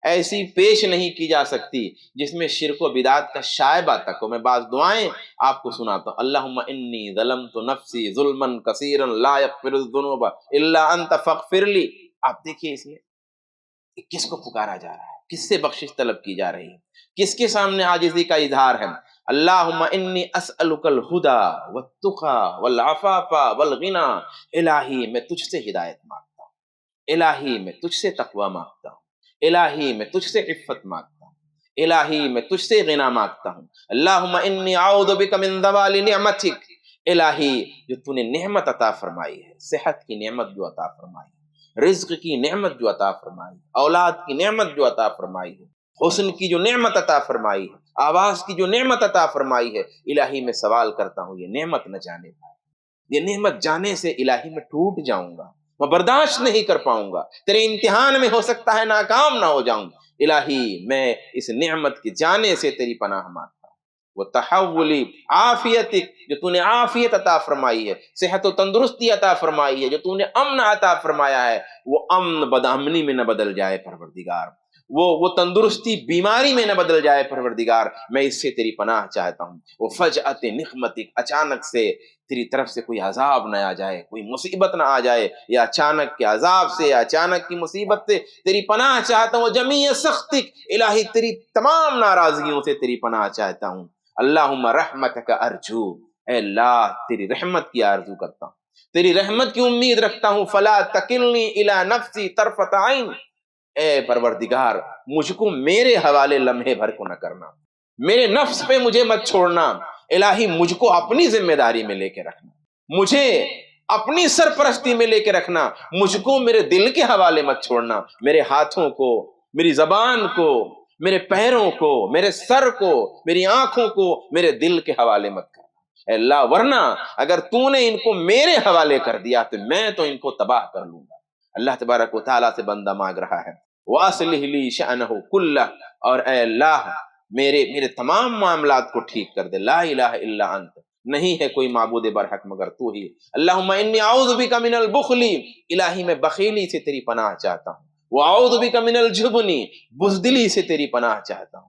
ایسی پیش نہیں کی جا سکتی جس میں شرک و بدعت کا شائبہ تک ہو۔ میں بعض دعائیں آپ کو سناتا ہوں، اللہم انی ظلمت نفسی ظلما کثیرا لا یغفر الذنوب الا انت فاغفر لی، آپ دیکھیے اس میں کس کو پکارا جا رہا ہے، کس سے بخشش طلب کی جا رہی ہے، کس کے سامنے عاجزی کا اظہار ہے، اللہم انی اسألک الہدی والتقی والعفاف والغنی، الہی میں تجھ سے ہدایت مانگتا ہوں، الہی میں تجھ سے تقوی مانگتا ہوں، الہی میں تجھ سے عفت مانگتا ہوں، الہی میں تجھ سے غنا مانگتا ہوں، اللہم انی اعوذ بک من زوال نعمتک، الہی جو تو نے نعمت عطا فرمائی ہے، صحت کی نعمت جو عطا فرمائی ہے، رزق کی نعمت جو عطا فرمائی ہے، اولاد کی نعمت جو عطا فرمائی ہے، حسن کی جو نعمت عطا فرمائی ہے، آواز کی جو نعمت عطا فرمائی ہے، الہی میں سوال کرتا ہوں یہ نعمت نہ جانے پائے، یہ نعمت جانے سے الہی میں ٹوٹ جاؤں گا، میں برداشت نہیں کر پاؤں گا، تیرے امتحان میں ہو سکتا ہے ناکام نہ ہو جاؤں، الہی میں اس نعمت کے جانے سے تیری پناہ مانگتا ہوں، وہ تحولی عافیتک، جو تو نے عافیت عطا فرمائی ہے، صحت و تندرستی عطا فرمائی ہے، جو تو نے امن عطا فرمایا ہے، وہ امن بدامنی میں نہ بدل جائے پروردگار، وہ تندرستی بیماری میں نہ بدل جائے پروردگار، میں اس سے تیری پناہ چاہتا ہوں، وہ فجعت نقمتک، اچانک سے تیری طرف سے کوئی عذاب نہ آ جائے، کوئی مصیبت نہ آ جائے، یا اچانک کے عذاب سے، یا اچانک کی مصیبت سے تیری پناہ چاہتا ہوں، جمیع سختک، الہی تیری تمام ناراضگیوں سے تیری پناہ چاہتا ہوں، اللہم رحمتک ارجو، اے اللہ تیری رحمت کی آرزو کرتا ہوں، تیری رحمت کی امید رکھتا ہوں، فلا تکلنی الی نفسی طرفۃ عین، اے پروردگار مجھ کو میرے حوالے لمحے بھر کو نہ کرنا، میرے نفس پہ مجھے مت چھوڑنا، الہی مجھ کو اپنی ذمہ داری میں لے کے رکھنا، مجھے اپنی سرپرستی میں لے کے رکھنا، مجھ کو میرے دل کے حوالے مت چھوڑنا، میرے ہاتھوں کو، میری زبان کو، میرے پیروں کو، میرے سر کو، میری آنکھوں کو میرے دل کے حوالے مت کرنا، اے اللہ ورنہ اگر تو نے ان کو میرے حوالے کر دیا تو میں تو ان کو تباہ کر لوں گا۔ اللہ تبارک و تعالیٰ سے بندہ مانگ رہا ہے، وَأَصْلِحْ لِي شَأْنَهُ كُلَّهُ، اور اے اللہ میرے تمام معاملات کو ٹھیک کر دے، لا الہ الا انت، نہیں ہے کوئی معبود برحق مگر تو ہی، اللہم انی اعوذ بک من البخل، الہی میں بخیلی سے تیری پناہ چاہتا ہوں، واعوذ بک من الجبن، بزدلی سے تیری پناہ چاہتا ہوں،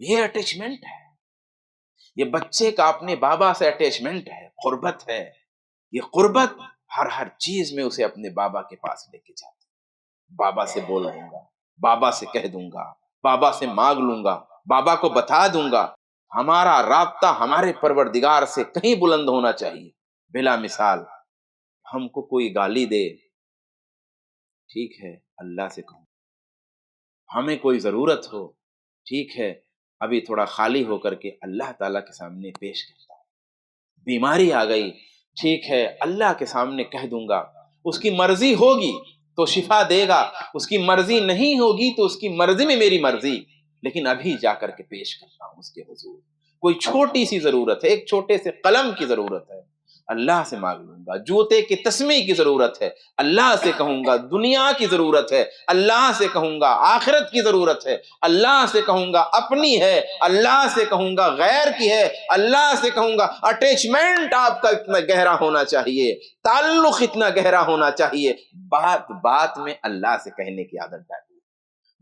یہ اٹیچمنٹ ہے، یہ بچے کا اپنے بابا سے اٹیچمنٹ ہے، قربت ہے. یہ قربت ہر چیز میں اسے اپنے بابا کے پاس لے کے جاتی. بابا سے بول دوں گا، بابا سے کہہ دوں گا، بابا سے مانگ لوں گا، بابا کو بتا دوں گا. ہمارا رابطہ ہمارے پروردگار سے کہیں بلند ہونا چاہیے. بلا مثال ہم کو کوئی گالی دے، ٹھیک ہے اللہ سے کہوں. ہمیں کوئی ضرورت ہو، ٹھیک ہے ابھی تھوڑا خالی ہو کر کے اللہ تعالیٰ کے سامنے پیش کرتا ہوں. بیماری آ گئی، ٹھیک ہے اللہ کے سامنے کہہ دوں گا. اس کی مرضی ہوگی تو شفا دے گا، اس کی مرضی نہیں ہوگی تو اس کی مرضی میں میری مرضی، لیکن ابھی جا کر کے پیش کرتا ہوں اس کے حضور. کوئی چھوٹی سی ضرورت ہے، ایک چھوٹے سے قلم کی ضرورت ہے، اللہ سے مانگ لوں گا. جوتے کے تسمے کی ضرورت ہے، اللہ سے کہوں گا. دنیا کی ضرورت ہے، اللہ سے کہوں گا. آخرت کی ضرورت ہے، اللہ سے کہوں گا. اپنی ہے، اللہ سے کہوں گا. غیر کی ہے، اللہ سے کہوں گا. اٹیچمنٹ آپ کا اتنا گہرا ہونا چاہیے، تعلق اتنا گہرا ہونا چاہیے. بات بات میں اللہ سے کہنے کی عادت ڈالیے،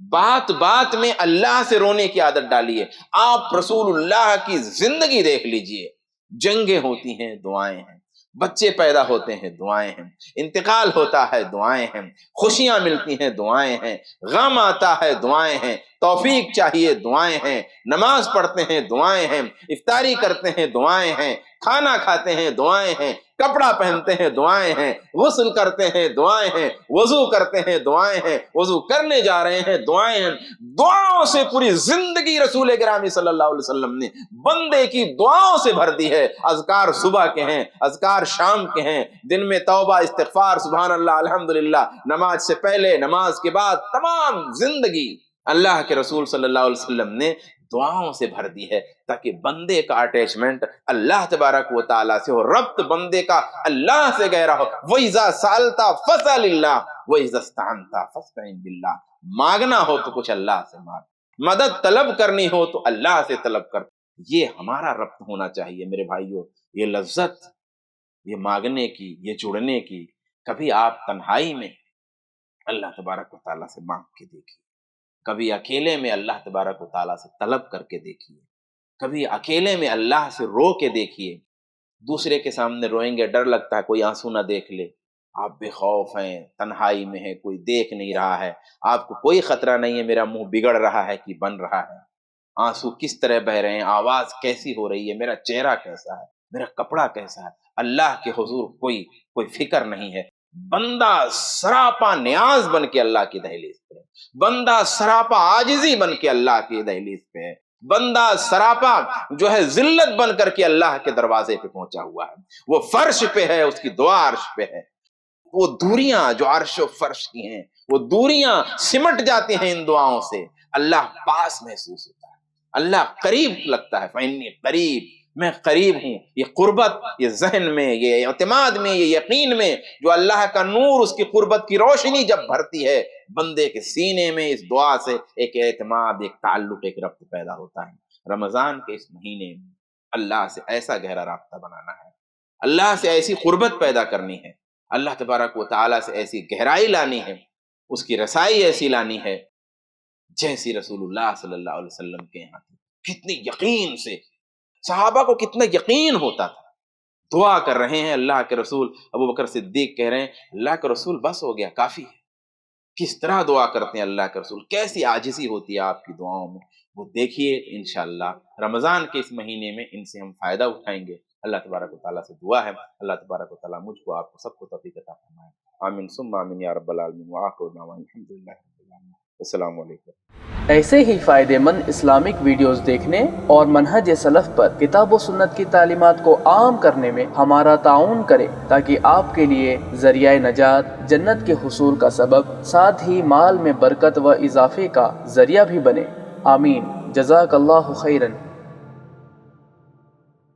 بات بات میں اللہ سے رونے کی عادت ڈالیے. آپ رسول اللہ کی زندگی دیکھ لیجئے. جنگیں ہوتی ہیں، دعائیں ہیں. بچے پیدا ہوتے ہیں، دعائیں ہیں. انتقال ہوتا ہے، دعائیں ہیں. خوشیاں ملتی ہیں، دعائیں ہیں. غم آتا ہے، دعائیں ہیں. توفیق چاہیے، دعائیں ہیں. نماز پڑھتے ہیں، دعائیں ہیں. افطاری کرتے ہیں، دعائیں ہیں. کھانا کھاتے ہیں، دعائیں ہیں. کپڑا پہنتے ہیں، دعائیں ہیں. غسل کرتے ہیں، دعائیں ہیں. وضو کرتے ہیں، دعائیں ہیں. وضو کرنے جا رہے ہیں، دعائیں ہیں. دعاؤں سے پوری زندگی رسول گرامی صلی اللہ علیہ وسلم نے بندے کی دعاؤں سے بھر دی ہے. اذکار صبح کے ہیں، اذکار شام کے ہیں. دن میں توبہ، استغفار، سبحان اللہ، الحمدللہ. نماز سے پہلے، نماز کے بعد، تمام زندگی اللہ کے رسول صلی اللہ علیہ وسلم نے دعاؤں سے بھر دی ہے، تاکہ بندے کا اٹیچمنٹ اللہ تبارک و تعالیٰ سے ہو، ربط بندے کا اللہ سے گہرا ہو. وَإِذَا سَأَلْتَ فَاسْأَلِ اللَّهَ وَإِذَا اسْتَعَنْتَ فَاسْتَعِنْ بِاللَّهِ. مانگنا ہو تو کچھ اللہ سے مانگ، مدد طلب کرنی ہو تو اللہ سے طلب کر. یہ ہمارا ربط ہونا چاہیے میرے بھائیوں. یہ لذت، یہ مانگنے کی، یہ جڑنے کی. کبھی آپ تنہائی میں اللہ تبارک و تعالیٰ سے مانگ کے دیکھیے، کبھی اکیلے میں اللہ تبارک و تعالیٰ سے طلب کر کے دیکھیے، کبھی اکیلے میں اللہ سے رو کے دیکھیے. دوسرے کے سامنے روئیں گے، ڈر لگتا ہے کوئی آنسو نہ دیکھ لے. آپ بے خوف ہیں، تنہائی میں ہیں، کوئی دیکھ نہیں رہا ہے، آپ کو کوئی خطرہ نہیں ہے میرا منہ بگڑ رہا ہے کہ بن رہا ہے، آنسو کس طرح بہ رہے ہیں، آواز کیسی ہو رہی ہے، میرا چہرہ کیسا ہے، میرا کپڑا کیسا ہے. اللہ کے حضور کوئی فکر نہیں ہے. بندہ سراپا نیاز بن کے اللہ کی دہلیز پہ ہے، بندہ سراپا عاجزی بن کے اللہ کی دہلیز پہ ہے، بندہ سراپا جو ہے ذلت بن کر کے اللہ کے دروازے پہ پہنچا ہوا ہے. وہ فرش پہ ہے، اس کی دعا عرش پہ ہے. وہ دوریاں جو عرش و فرش کی ہیں، وہ دوریاں سمٹ جاتی ہیں ان دعاؤں سے. اللہ پاس محسوس ہوتا ہے، اللہ قریب لگتا ہے. فإنی قریب، میں قریب ہوں. یہ قربت، یہ ذہن میں، یہ اعتماد میں، یہ یقین میں، جو اللہ کا نور، اس کی قربت کی روشنی جب بھرتی ہے بندے کے سینے میں، اس دعا سے ایک اعتماد، ایک تعلق، ایک ربط پیدا ہوتا ہے. رمضان کے اس مہینے میں اللہ سے ایسا گہرا رابطہ بنانا ہے، اللہ سے ایسی قربت پیدا کرنی ہے، اللہ تبارک و تعالیٰ سے ایسی گہرائی لانی ہے، اس کی رسائی ایسی لانی ہے جیسی رسول اللہ صلی اللہ علیہ وسلم کے یہاں تھی. کتنے یقین سے صحابہ کو کتنا یقین ہوتا تھا. دعا کر رہے ہیں اللہ کے رسول، ابو بکر صدیق کہہ رہے ہیں اللہ کے رسول بس ہو گیا، کافی ہے. کس طرح دعا کرتے ہیں اللہ کے رسول، کیسی عاجزی ہوتی ہے آپ کی دعاؤں میں. وہ دیکھیے انشاءاللہ رمضان کے اس مہینے میں ان سے ہم فائدہ اٹھائیں گے. اللہ تبارک و تعالیٰ سے دعا ہے اللہ تبارک و تعالیٰ مجھ کو، آپ کو، سب کو توفیق عطا فرمائے. آمین ثم آمین یا رب العالمین. وآخر دعوانا الحمدللہ رب العالمین. السلام علیکم. ایسے ہی فائدہ مند اسلامک ویڈیوز دیکھنے اور منہج سلف پر کتاب و سنت کی تعلیمات کو عام کرنے میں ہمارا تعاون کریں، تاکہ آپ کے لیے ذریعہ نجات، جنت کے حصول کا سبب، ساتھ ہی مال میں برکت و اضافے کا ذریعہ بھی بنے. آمین. جزاک اللہ خیرن.